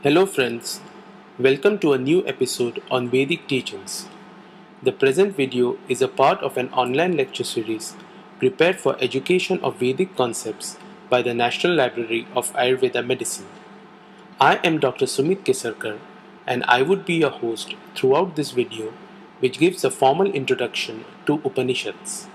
Hello friends, welcome to a new episode on Vedic teachings. The present video is a part of an online lecture series prepared for education of Vedic concepts by the National Library of Ayurved Medicine. I am Dr. Sumit Kesarkar and I would be your host throughout this video, which gives a formal introduction to Upanishads.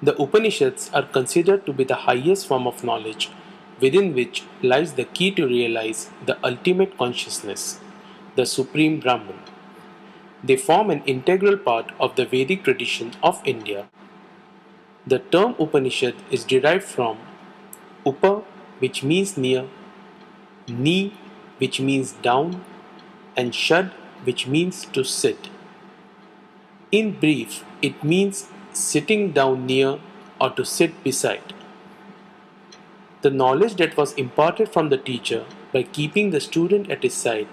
The Upanishads are considered to be the highest form of knowledge within which lies the key to realize the ultimate consciousness, the Supreme Brahman. They form an integral part of the Vedic tradition of India. The term Upanishad is derived from Upa, which means near, Ni, which means down, and Shad, which means to sit. In brief, it means sitting down near or to sit beside. The knowledge that was imparted from the teacher by keeping the student at his side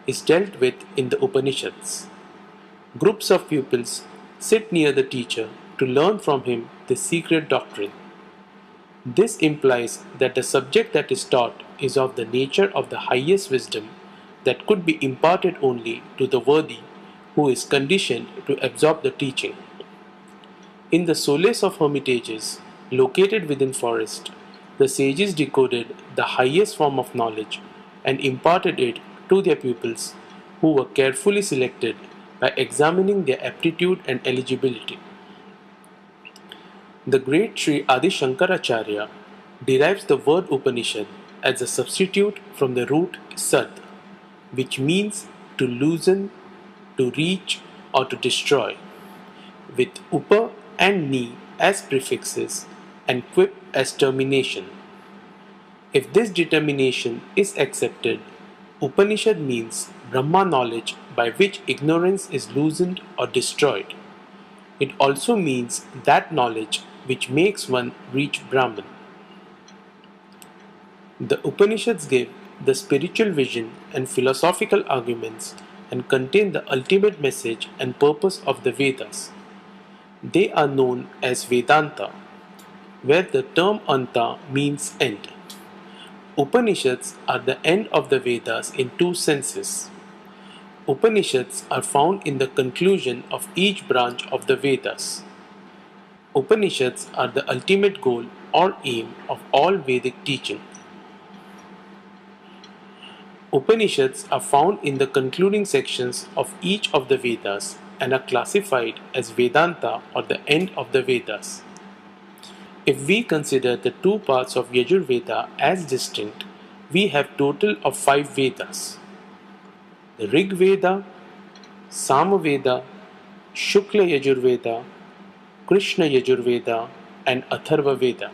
is dealt with in the Upanishads. Groups of pupils sit near the teacher to learn from him the secret doctrine. This implies that the subject that is taught is of the nature of the highest wisdom that could be imparted only to the worthy who is conditioned to absorb the teaching. In the solace of hermitages located within forest, the sages decoded the highest form of knowledge and imparted it to their pupils, who were carefully selected by examining their aptitude and eligibility. The great Sri Adi Shankaracharya derives the word Upanishad as a substitute from the root Sad, which means to loosen, to reach, or to destroy, with Upa and Ni as prefixes and Quip as termination. If this determination is accepted, Upanishad means Brahma knowledge by which ignorance is loosened or destroyed. It also means that knowledge which makes one reach Brahman. The Upanishads give the spiritual vision and philosophical arguments and contain the ultimate message and purpose of the Vedas. They are known as Vedanta, where the term Anta means end. Upanishads are the end of the Vedas in two senses. Upanishads are found in the conclusion of each branch of the Vedas. Upanishads are the ultimate goal or aim of all Vedic teaching. Upanishads are found in the concluding sections of each of the Vedas and are classified as Vedanta or the end of the Vedas. If we consider the two parts of Yajurveda as distinct, we have total of 5 Vedas: the Rig Veda, Samaveda, Shukla Yajurveda, Krishna Yajurveda, and Atharva Veda.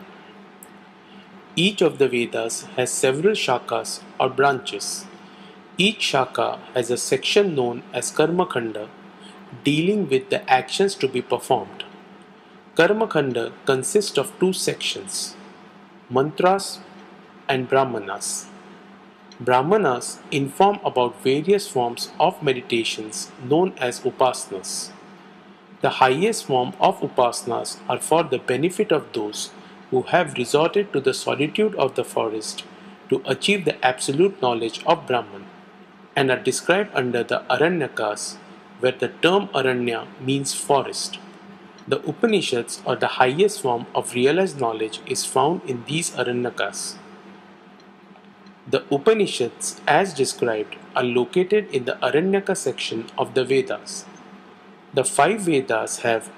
Each of the Vedas has several shakas or branches. Each shaka has a section known as Karma Khanda, dealing with the actions to be performed. Karma Khanda consists of 2 sections, mantras and brahmanas. Brahmanas inform about various forms of meditations known as upasanas. The highest form of upasanas are for the benefit of those who have resorted to the solitude of the forest to achieve the absolute knowledge of Brahman, and are described under the Aranyakas, where the term Aranya means forest. The Upanishads, or the highest form of realized knowledge, is found in these Aranyakas. The Upanishads, as described, are located in the Aranyaka section of the Vedas. The 5 Vedas have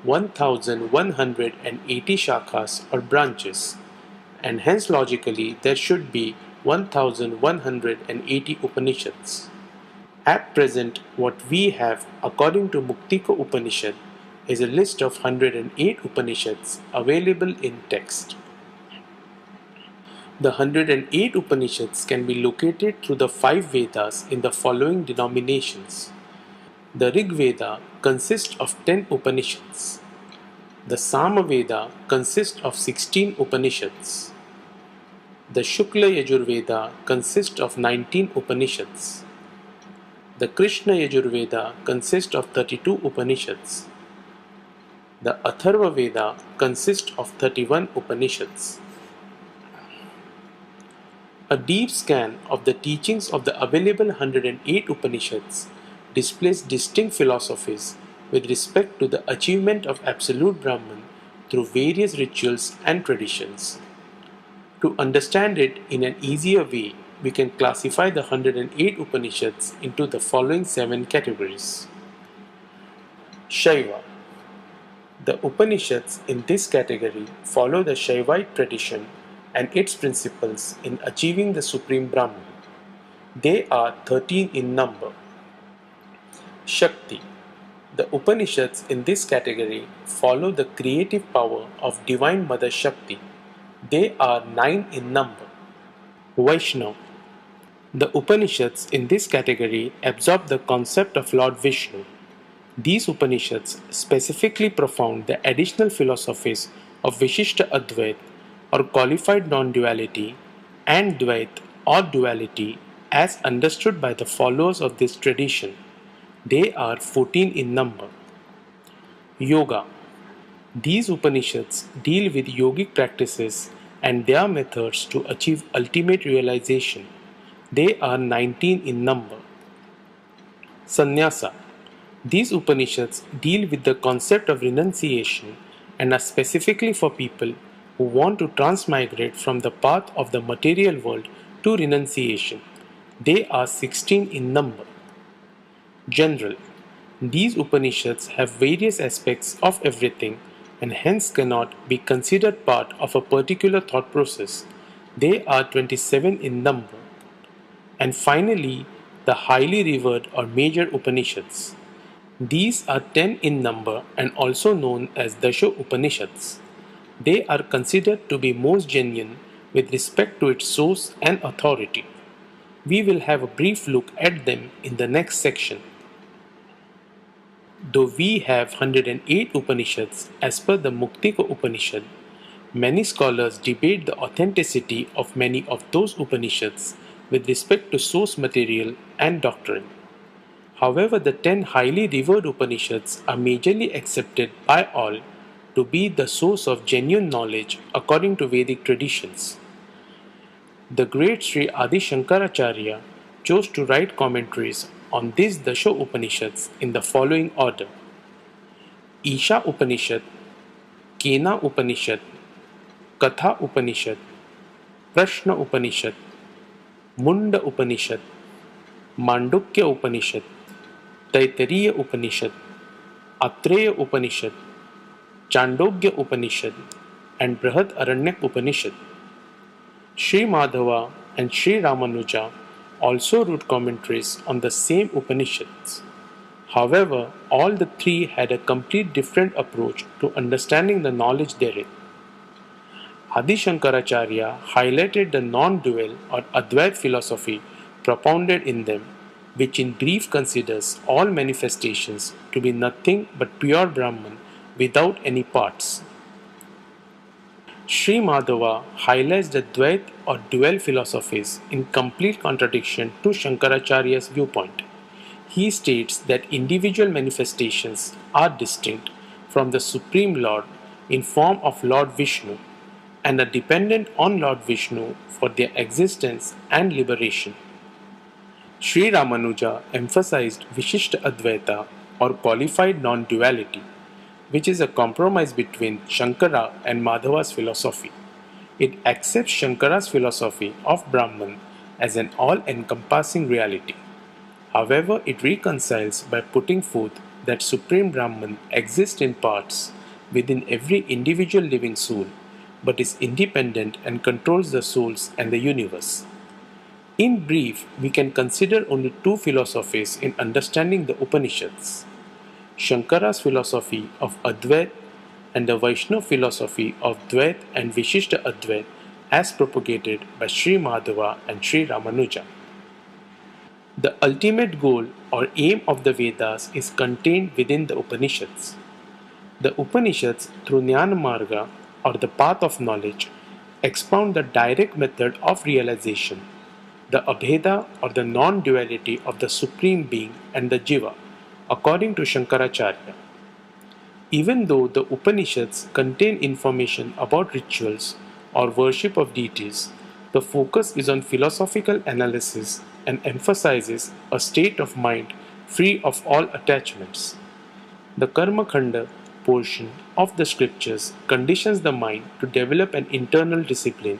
1180 shakas or branches, and hence logically there should be 1180 Upanishads. At present, what we have according to Muktika Upanishad is a list of 108 Upanishads available in text. The 108 Upanishads can be located through the 5 Vedas in the following denominations. The Rig Veda consists of 10 Upanishads. The Samaveda consists of 16 Upanishads. The Shukla Yajurveda consists of 19 Upanishads. The Krishna Yajurveda consists of 32 Upanishads. The Atharva Veda consists of 31 Upanishads. A deep scan of the teachings of the available 108 Upanishads displays distinct philosophies with respect to the achievement of absolute Brahman through various rituals and traditions. To understand it in an easier way, we can classify the 108 Upanishads into the following 7 categories. Shaiva. The Upanishads in this category follow the Shaivite tradition and its principles in achieving the Supreme Brahman. They are 13 in number. Shakti. The Upanishads in this category follow the creative power of Divine Mother Shakti. They are 9 in number. Vaishnava. The Upanishads in this category absorb the concept of Lord Vishnu. These Upanishads specifically propound the additional philosophies of Vishishta Advait or qualified non-duality and Dvait or duality as understood by the followers of this tradition. They are 14 in number. Yoga. These Upanishads deal with yogic practices and their methods to achieve ultimate realization. They are 19 in number. Sannyasa. These Upanishads deal with the concept of renunciation and are specifically for people who want to transmigrate from the path of the material world to renunciation. They are 16 in number. General. These Upanishads have various aspects of everything and hence cannot be considered part of a particular thought process. They are 27 in number. And finally, the highly revered or major Upanishads. These are 10 in number and also known as Dasha Upanishads. They are considered to be most genuine with respect to its source and authority. We will have a brief look at them in the next section. Though we have 108 Upanishads as per the Muktika Upanishad, many scholars debate the authenticity of many of those Upanishads with respect to source material and doctrine. However, the 10 highly revered Upanishads are majorly accepted by all to be the source of genuine knowledge according to Vedic traditions. The great Sri Adi Shankaracharya chose to write commentaries on these Dasha Upanishads in the following order: Isha Upanishad, Kena Upanishad, Katha Upanishad, Prashna Upanishad, Munda Upanishad, Mandukya Upanishad, Taittiriya Upanishad, Atreya Upanishad, Chandogya Upanishad, and Brihad Aranyak Upanishad. Sri Madhava and Sri Ramanuja also wrote commentaries on the same Upanishads. However, all the three had a complete different approach to understanding the knowledge therein. Adi Shankaracharya highlighted the non-dual or Advait philosophy propounded in them, which in brief considers all manifestations to be nothing but pure Brahman without any parts. Sri Madhava highlights the Dvait or dual philosophies in complete contradiction to Shankaracharya's viewpoint. He states that individual manifestations are distinct from the Supreme Lord in form of Lord Vishnu and are dependent on Lord Vishnu for their existence and liberation. Sri Ramanuja emphasized Vishishta Advaita or qualified non-duality, which is a compromise between Shankara and Madhava's philosophy. It accepts Shankara's philosophy of Brahman as an all-encompassing reality. However, it reconciles by putting forth that Supreme Brahman exists in parts within every individual living soul, but is independent and controls the souls and the universe. In brief, we can consider only two philosophies in understanding the Upanishads: Shankara's philosophy of Advait and the Vaishnava philosophy of Dvait and Vishishta Advait as propagated by Sri Madhava and Sri Ramanuja. The ultimate goal or aim of the Vedas is contained within the Upanishads. The Upanishads, through Jnana Marga or the path of knowledge, expound the direct method of realization, the Abheda or the non-duality of the Supreme Being and the Jiva, according to Shankaracharya. Even though the Upanishads contain information about rituals or worship of deities, The focus is on philosophical analysis and emphasizes a state of mind free of all attachments. The Karma Khanda portion of the scriptures conditions the mind to develop an internal discipline,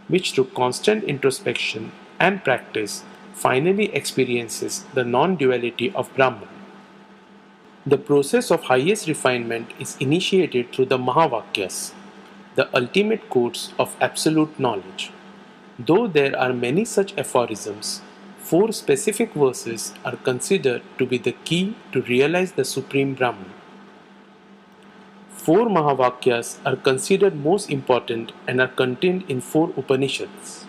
which through constant introspection and practice finally experiences the non duality of Brahman. The process of highest refinement is initiated through the Mahavakyas, the ultimate course of absolute knowledge. Though there are many such aphorisms, four specific verses are considered to be the key to realize the Supreme Brahman. Four Mahavakyas are considered most important and are contained in four Upanishads.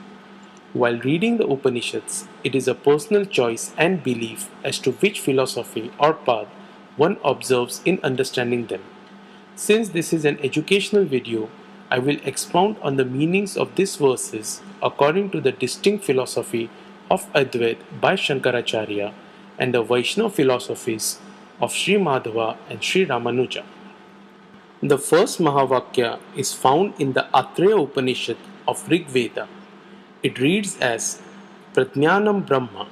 While reading the Upanishads, it is a personal choice and belief as to which philosophy or path one observes in understanding them. Since this is an educational video, I will expound on the meanings of these verses according to the distinct philosophy of Advaita by Shankaracharya and the Vaishnava philosophies of Sri Madhava and Sri Ramanuja. The first Mahavakya is found in the Atreya Upanishad of Rig Veda. It reads as Prajnanam Brahma.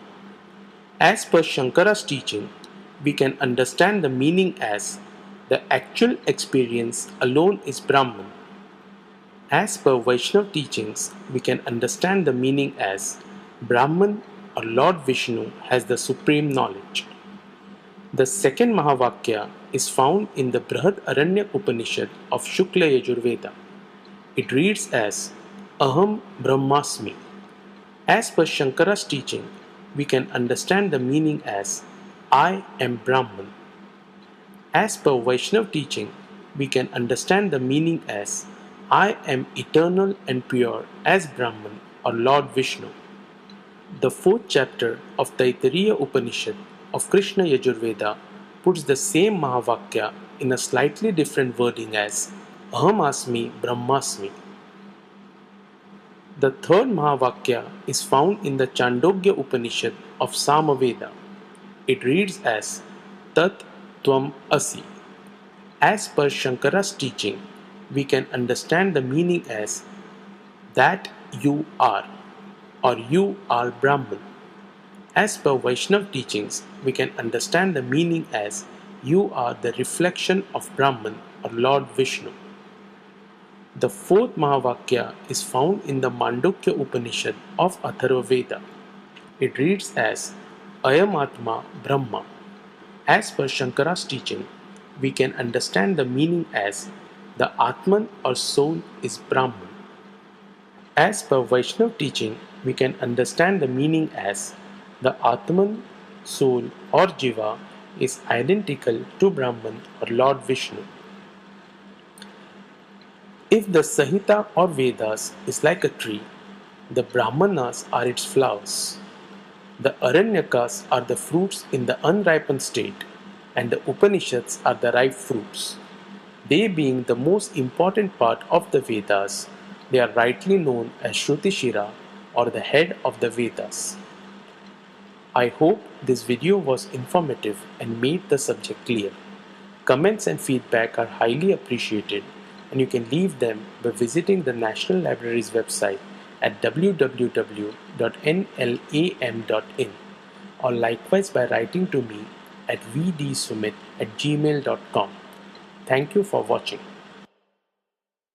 As per Shankara's teaching, we can understand the meaning as the actual experience alone is Brahman. As per Vaishnava teachings, we can understand the meaning as Brahman or Lord Vishnu has the supreme knowledge. The second Mahavakya is found in the Brihad Aranya Upanishad of Shukla Yajurveda. It reads as Aham Brahmasmi. As per Shankara's teaching, we can understand the meaning as I am Brahman. As per Vaishnava teaching, we can understand the meaning as I am eternal and pure as Brahman or Lord Vishnu. The fourth chapter of Taittiriya Upanishad of Krishna Yajurveda puts the same Mahavakya in a slightly different wording as Aham Asmi Brahmasmi. The third Mahavakya is found in the Chandogya Upanishad of Samaveda. It reads as Tat Tvam Asi. As per Shankara's teaching, we can understand the meaning as that you are or you are Brahman. As per Vaishnava teachings, we can understand the meaning as you are the reflection of Brahman or Lord Vishnu. The fourth Mahavakya is found in the Mandukya Upanishad of Atharva Veda. It reads as Ayam Atma Brahma. As per Shankara's teaching, we can understand the meaning as the Atman or soul is Brahman. As per Vaishnava teaching, we can understand the meaning as the Atman, soul or Jiva is identical to Brahman or Lord Vishnu. If the Sahita or Vedas is like a tree, the Brahmanas are its flowers. The Aranyakas are the fruits in the unripened state, and the Upanishads are the ripe fruits. They being the most important part of the Vedas, they are rightly known as Shrutishira or the head of the Vedas. I hope this video was informative and made the subject clear. Comments and feedback are highly appreciated, and you can leave them by visiting the National Library's website at www.nlam.in or likewise by writing to me at vdsumit@gmail.com. Thank you for watching.